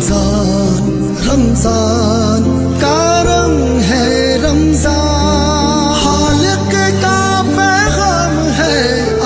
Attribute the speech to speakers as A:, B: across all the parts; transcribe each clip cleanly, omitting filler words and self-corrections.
A: رمضان رمضان کا رنگ ہے رمضان، خالق کا پیغام ہے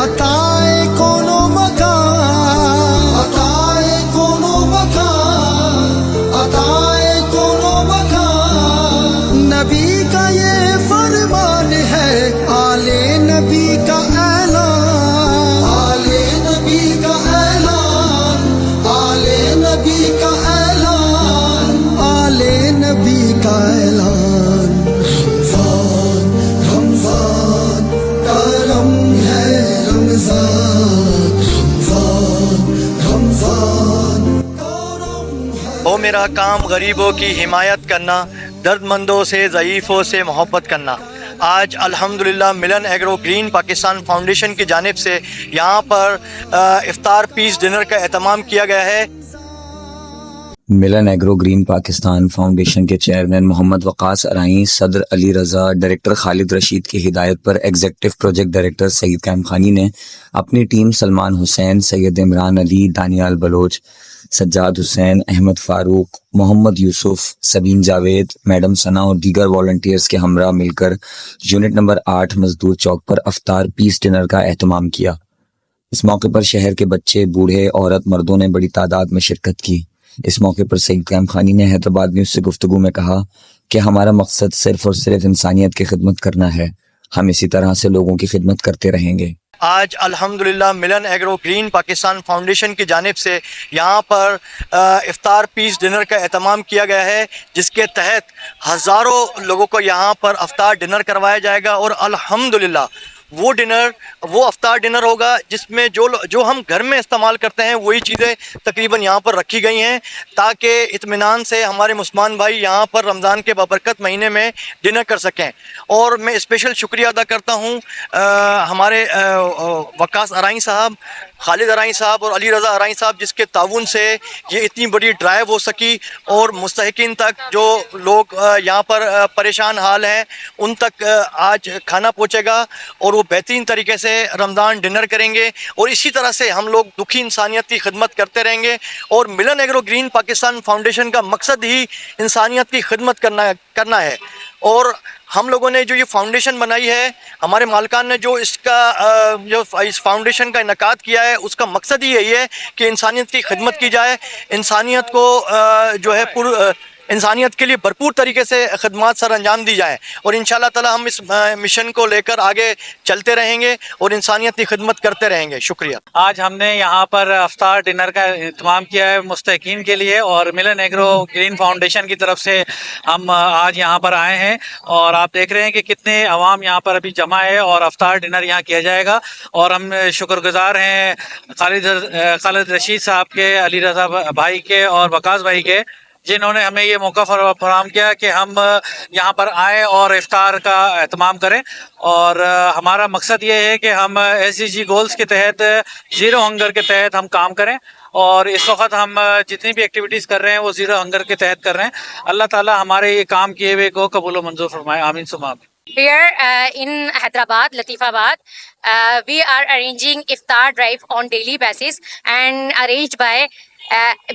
A: عطائے کون و مکان، عطائے کون و مکان، عطائے کون و مکان، نبی کا یہ فرمان ہے، آل نبی کا اعلان، آل نبی کا اعلان، آل نبی کا اعلان، آل نبی کا اعلان۔ رمضان رمضان کا رنگ ہے رمضان، رمضان رمضان کا رنگ ہے۔
B: ہو میرا کام غریبوں کی حمایت کرنا، درد مندوں سے ضعیفوں سے محبت کرنا۔ آج الحمدللہ ملن ایگرو گرین پاکستان فاؤنڈیشن کی جانب سے یہاں پر افطار پیس ڈنر کا اہتمام کیا گیا ہے۔
C: ملن ایگرو گرین پاکستان فاؤنڈیشن کے چیئرمین محمد وقاص ارائیں، صدر علی رضا، ڈائریکٹر خالد رشید کی ہدایت پر ایگزیکٹو پروجیکٹ ڈائریکٹر سعید قائم خانی نے اپنی ٹیم سلمان حسین، سید عمران علی، دانیال بلوچ، سجاد حسین، احمد فاروق، محمد یوسف، سبین جاوید، میڈم ثنا اور دیگر والنٹیئرز کے ہمراہ مل کر یونٹ نمبر 8 مزدور چوک پر افطار پیس ڈنر کا اہتمام کیا۔ اس موقع پر شہر کے بچے، بوڑھے، عورت، مردوں نے بڑی تعداد میں شرکت کی۔ اس موقع پر سعید قائم خانی نے حیدرآباد نیوز سے گفتگو میں کہا کہ ہمارا مقصد صرف اور صرف انسانیت کی خدمت کرنا ہے، ہم اسی طرح سے لوگوں کی خدمت کرتے رہیں گے۔
B: آج الحمدللہ ملن ایگرو گرین پاکستان فاؤنڈیشن کی جانب سے یہاں پر افطار پیس ڈنر کا اہتمام کیا گیا ہے، جس کے تحت ہزاروں لوگوں کو یہاں پر افطار ڈنر کروایا جائے گا، اور الحمدللہ وہ افطار ڈنر ہوگا جس میں جو ہم گھر میں استعمال کرتے ہیں وہی چیزیں تقریباً یہاں پر رکھی گئی ہیں، تاکہ اطمینان سے ہمارے مسلمان بھائی یہاں پر رمضان کے بابرکت مہینے میں ڈنر کر سکیں۔ اور میں اسپیشل شکریہ ادا کرتا ہوں ہمارے وقاص ارائیں صاحب، خالد ارائیں صاحب اور علی رضا ارائیں صاحب، جس کے تعاون سے یہ اتنی بڑی ڈرائیو ہو سکی اور مستحقین تک، جو لوگ یہاں پر پریشان حال ہیں، ان تک آج کھانا پہنچے گا اور وہ بہترین طریقے سے رمضان ڈنر کریں گے، اور اسی طرح سے ہم لوگ دکھی انسانیت کی خدمت کرتے رہیں گے۔ اور ملن ایگرو گرین پاکستان فاؤنڈیشن کا مقصد ہی انسانیت کی خدمت کرنا ہے، اور ہم لوگوں نے جو یہ فاؤنڈیشن بنائی ہے، ہمارے مالکان نے جو اس فاؤنڈیشن کا انعقاد کیا ہے، اس کا مقصد ہی یہی ہے کہ انسانیت کی خدمت کی جائے، انسانیت کو جو ہے انسانیت کے لیے بھرپور طریقے سے خدمات سر انجام دی جائیں، اور انشاءاللہ تعالی ہم اس مشن کو لے کر آگے چلتے رہیں گے اور انسانیت کی خدمت کرتے رہیں گے۔ شکریہ۔
D: آج ہم نے یہاں پر افطار ڈنر کا اہتمام کیا ہے مستحقین کے لیے، اور ملن ایگرو گرین فاؤنڈیشن کی طرف سے ہم آج یہاں پر آئے ہیں، اور آپ دیکھ رہے ہیں کہ کتنے عوام یہاں پر ابھی جمع ہے، اور افطار ڈنر یہاں کیا جائے گا۔ اور ہم شکر گزار ہیں خالد رشید صاحب کے، علی رضا بھائی کے اور وقاص بھائی کے، جنہوں نے ہمیں یہ موقع فراہم کیا کہ ہم یہاں پر آئیں اور افطار کا اہتمام کریں۔ اور ہمارا مقصد یہ ہے کہ ہم SDG گولز کے تحت، زیرو ہنگر کے تحت ہم کام کریں، اور اس وقت ہم جتنی بھی ایکٹیویٹیز کر رہے ہیں وہ زیرو ہنگر کے تحت کر رہے ہیں۔ اللہ تعالی ہمارے یہ کام کیے ہوئے کو قبول و منظور فرمائے، آمین ثم آمین۔
E: Here in Hyderabad, Latifabad, we are arranging iftar drive on daily basis and arranged by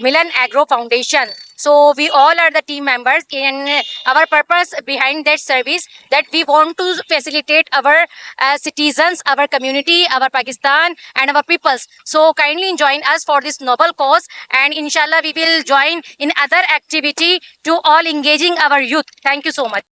E: Milan Agro Foundation. So we all are the team members, and our purpose behind that service that we want to facilitate our citizens, our community, our Pakistan and our peoples. So kindly join us for this noble cause, and inshallah we will join in other activity to all engaging our youth. Thank you so much.